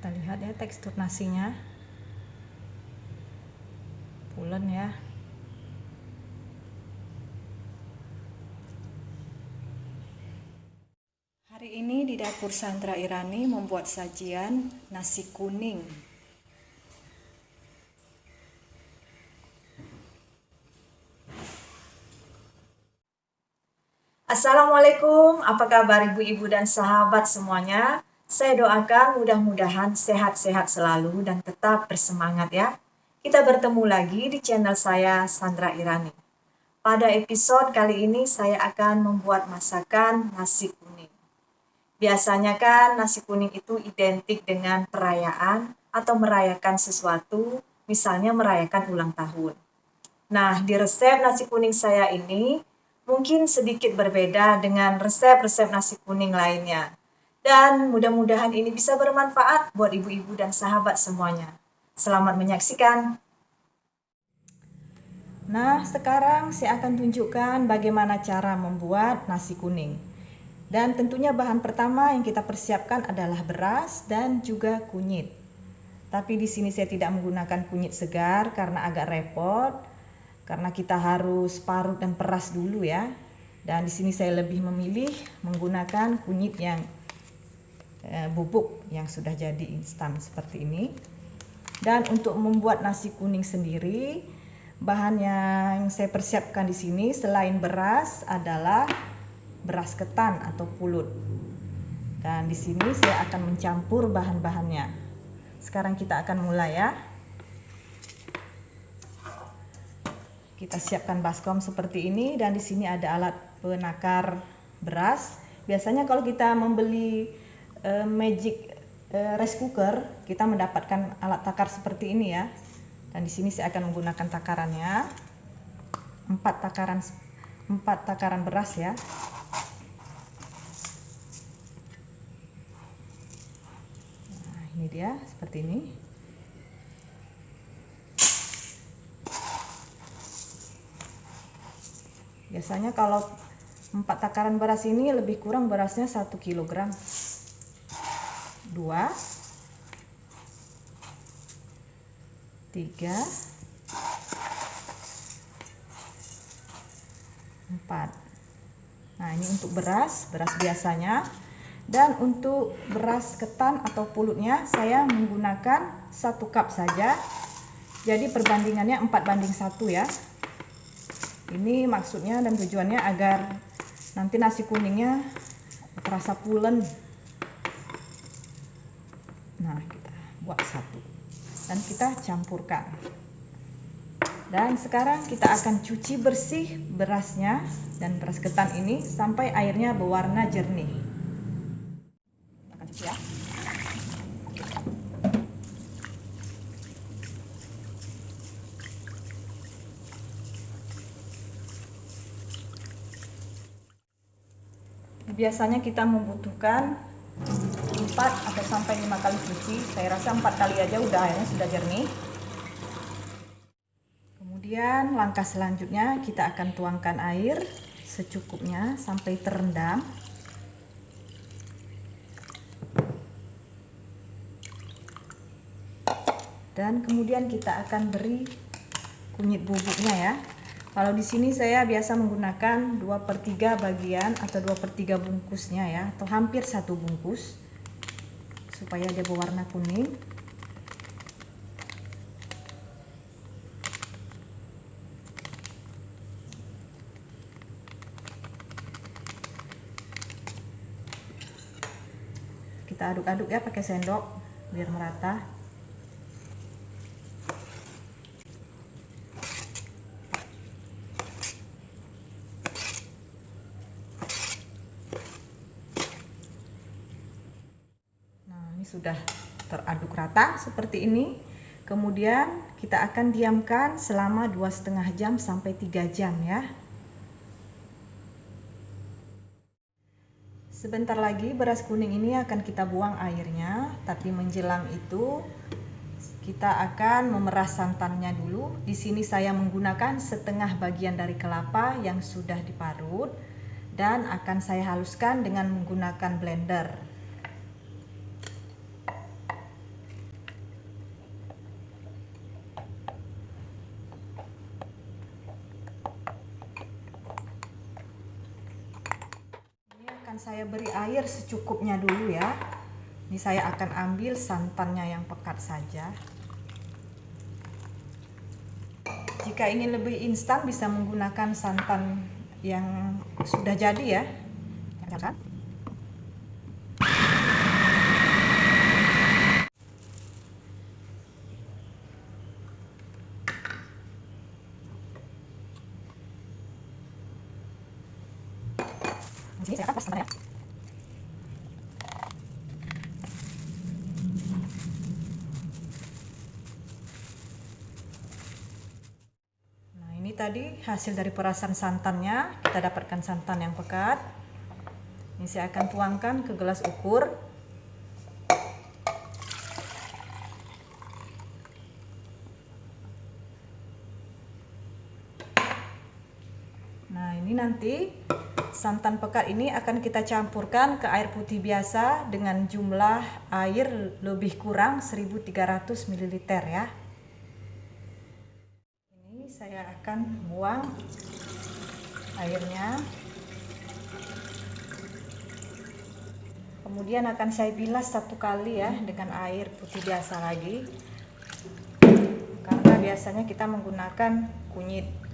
Kita lihat ya tekstur nasinya, pulen ya. Hari ini di dapur Sandra Irani membuat sajian nasi kuning. Assalamualaikum, apa kabar ibu-ibu dan sahabat semuanya? Saya doakan mudah-mudahan sehat-sehat selalu dan tetap bersemangat ya. Kita bertemu lagi di channel saya Sandra Irani. Pada episode kali ini saya akan membuat masakan nasi kuning. Biasanya kan nasi kuning itu identik dengan perayaan atau merayakan sesuatu, misalnya merayakan ulang tahun. Nah, di resep nasi kuning saya ini mungkin sedikit berbeda dengan resep-resep nasi kuning lainnya. Dan mudah-mudahan ini bisa bermanfaat buat ibu-ibu dan sahabat semuanya. Selamat menyaksikan. Nah, sekarang saya akan tunjukkan bagaimana cara membuat nasi kuning. Dan tentunya bahan pertama yang kita persiapkan adalah beras dan juga kunyit. Tapi di sini saya tidak menggunakan kunyit segar karena agak repot. Karena kita harus parut dan peras dulu ya. Dan di sini saya lebih memilih menggunakan kunyit yang bubuk yang sudah jadi instan seperti ini. Dan untuk membuat nasi kuning sendiri, bahan yang saya persiapkan di sini selain beras adalah beras ketan atau pulut. Dan di sini saya akan mencampur bahan-bahannya. Sekarang kita akan mulai ya. Kita siapkan baskom seperti ini dan di sini ada alat penakar beras. Biasanya kalau kita membeli magic rice cooker, kita mendapatkan alat takar seperti ini ya. Dan di sini saya akan menggunakan takarannya 4 takaran beras ya. Nah, ini dia seperti ini. Biasanya kalau 4 takaran beras ini lebih kurang berasnya 1 kg. 2, 3, 4. Nah, ini untuk beras biasanya. Dan untuk beras ketan atau pulutnya saya menggunakan 1 cup saja. Jadi perbandingannya 4:1 ya. Ini maksudnya dan tujuannya agar nanti nasi kuningnya terasa pulen. Nah, kita buat 1 dan kita campurkan. Dan sekarang kita akan cuci bersih berasnya dan beras ketan ini sampai airnya berwarna jernih. Kita akan cuci ya. Biasanya kita membutuhkan 4 atau sampai 5 kali cuci. Saya rasa 4 kali aja udah airnya sudah jernih. Kemudian langkah selanjutnya kita akan tuangkan air secukupnya sampai terendam. Dan kemudian kita akan beri kunyit bubuknya ya. Kalau di sini saya biasa menggunakan 2/3 bagian atau 2/3 bungkusnya ya, atau hampir 1 bungkus supaya dia berwarna kuning. Kita aduk-aduk ya pakai sendok biar merata. Sudah teraduk rata seperti ini. Kemudian kita akan diamkan selama 2,5 jam sampai 3 jam ya. Sebentar lagi beras kuning ini akan kita buang airnya, tapi menjelang itu kita akan memerah santannya dulu. Di sini saya menggunakan setengah bagian dari kelapa yang sudah diparut dan akan saya haluskan dengan menggunakan blender. akan saya beri air secukupnya dulu ya. Ini saya akan ambil santannya yang pekat saja. Jika ingin lebih instan bisa menggunakan santan yang sudah jadi ya. Jadi saya akan pas santannya. Nah, ini tadi hasil dari perasan santannya. Kita dapatkan santan yang pekat. Ini saya akan tuangkan ke gelas ukur. Nah, ini nanti santan pekat ini akan kita campurkan ke air putih biasa dengan jumlah air lebih kurang 1300 ml ya. Ini saya akan buang airnya. Kemudian akan saya bilas satu kali ya dengan air putih biasa lagi. Karena biasanya kita menggunakan kunyit.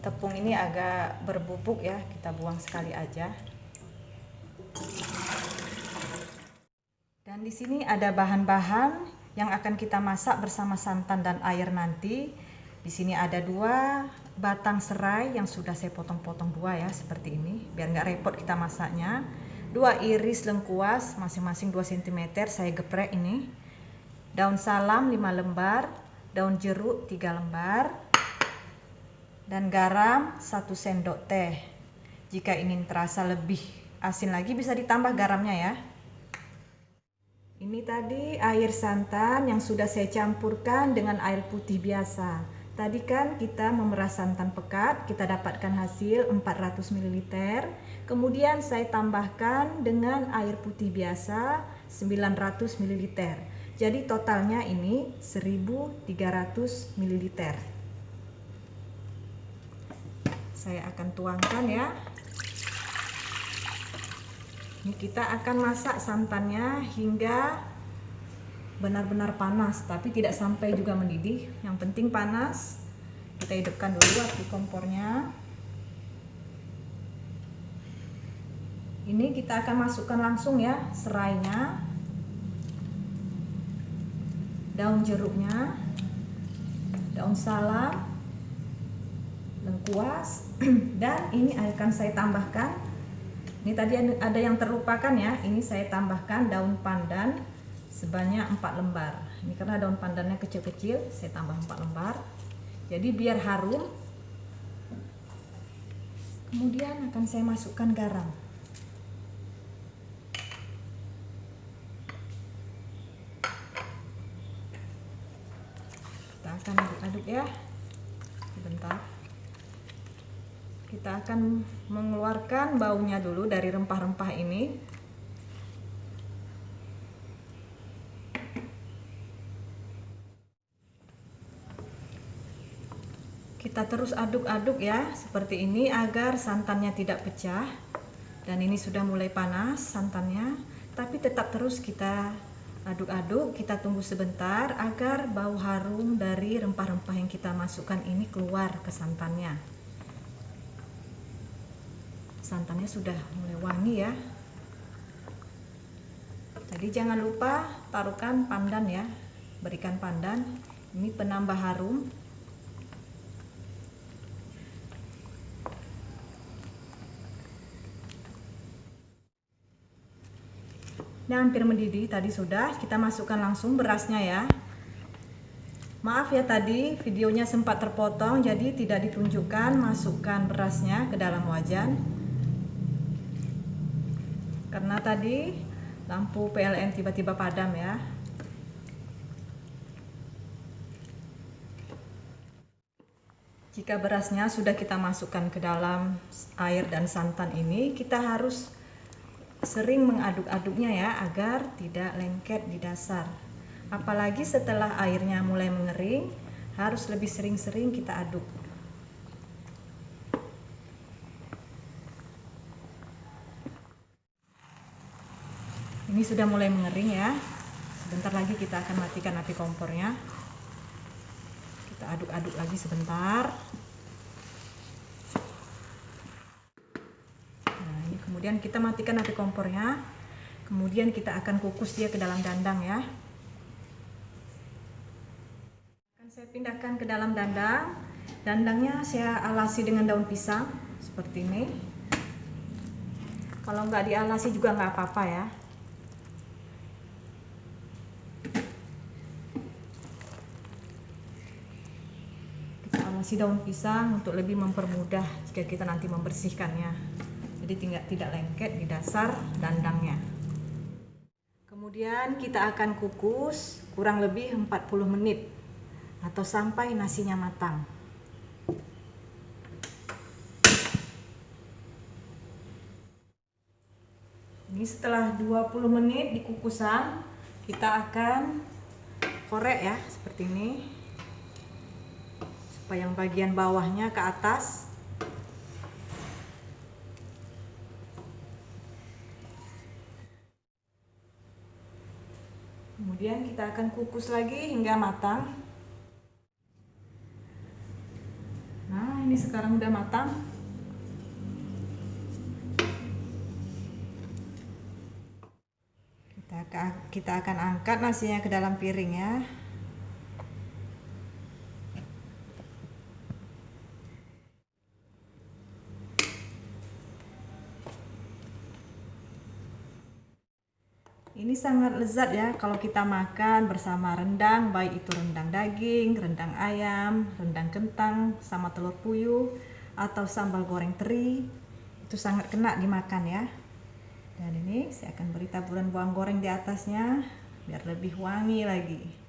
Tepung ini agak berbubuk ya, kita buang sekali aja. Dan di sini ada bahan-bahan yang akan kita masak bersama santan dan air nanti. Di sini ada 2 batang serai yang sudah saya potong-potong 2 ya, seperti ini, biar nggak repot kita masaknya. 2 iris lengkuas, masing-masing 2 cm, saya geprek ini. Daun salam 5 lembar, daun jeruk 3 lembar. Dan garam 1 sendok teh. Jika ingin terasa lebih asin lagi bisa ditambah garamnya ya. Ini tadi air santan yang sudah saya campurkan dengan air putih biasa. Tadi kan kita memeras santan pekat, kita dapatkan hasil 400 ml. Kemudian saya tambahkan dengan air putih biasa 900 ml. Jadi totalnya ini 1300 ml. Saya akan tuangkan ya. Ini kita akan masak santannya hingga benar-benar panas, tapi tidak sampai juga mendidih. Yang penting panas. Kita hidupkan dulu api kompornya. Ini kita akan masukkan langsung ya serainya, daun jeruknya, daun salam, lengkuas, dan ini akan saya tambahkan. Ini tadi ada yang terlupakan ya, ini saya tambahkan daun pandan sebanyak 4 lembar. Ini karena daun pandannya kecil-kecil, saya tambah 4 lembar. Jadi biar harum. Kemudian akan saya masukkan garam. Kita akan aduk-aduk ya. Sebentar. Kita akan mengeluarkan baunya dulu dari rempah-rempah ini. Kita terus aduk-aduk ya, seperti ini agar santannya tidak pecah. Dan ini sudah mulai panas santannya, tapi tetap terus kita aduk-aduk, kita tunggu sebentar agar bau harum dari rempah-rempah yang kita masukkan ini keluar ke santannya. Santannya sudah mulai wangi ya. Jadi jangan lupa taruhkan pandan ya, berikan pandan, ini penambah harum. Ini hampir mendidih, tadi sudah, kita masukkan langsung berasnya ya. Maaf ya tadi videonya sempat terpotong, jadi tidak ditunjukkan masukkan berasnya ke dalam wajan. Karena tadi lampu PLN tiba-tiba padam ya. Jika berasnya sudah kita masukkan ke dalam air dan santan ini, kita harus sering mengaduk-aduknya ya agar tidak lengket di dasar. Apalagi setelah airnya mulai mengering, harus lebih sering-sering kita aduk. Ini sudah mulai mengering ya. Sebentar lagi kita akan matikan api kompornya. Kita aduk-aduk lagi sebentar. Nah, ini kemudian kita matikan api kompornya. Kemudian kita akan kukus dia ke dalam dandang ya. Akan saya pindahkan ke dalam dandang. Dandangnya saya alasi dengan daun pisang seperti ini. Kalau nggak dialasi juga nggak apa-apa ya. Alasi daun pisang untuk lebih mempermudah jika kita nanti membersihkannya. Jadi tidak lengket di dasar dandangnya. Kemudian kita akan kukus kurang lebih 40 menit atau sampai nasinya matang. Ini setelah 20 menit dikukusan, kita akan korek ya seperti ini. Supaya yang bagian bawahnya ke atas. Kemudian kita akan kukus lagi hingga matang. Nah, ini sekarang udah matang. Kita akan angkat nasinya ke dalam piring ya. Ini sangat lezat ya kalau kita makan bersama rendang, baik itu rendang daging, rendang ayam, rendang kentang, sama telur puyuh, atau sambal goreng teri. Itu sangat kena dimakan ya. Dan ini saya akan beri taburan bawang goreng di atasnya biar lebih wangi lagi.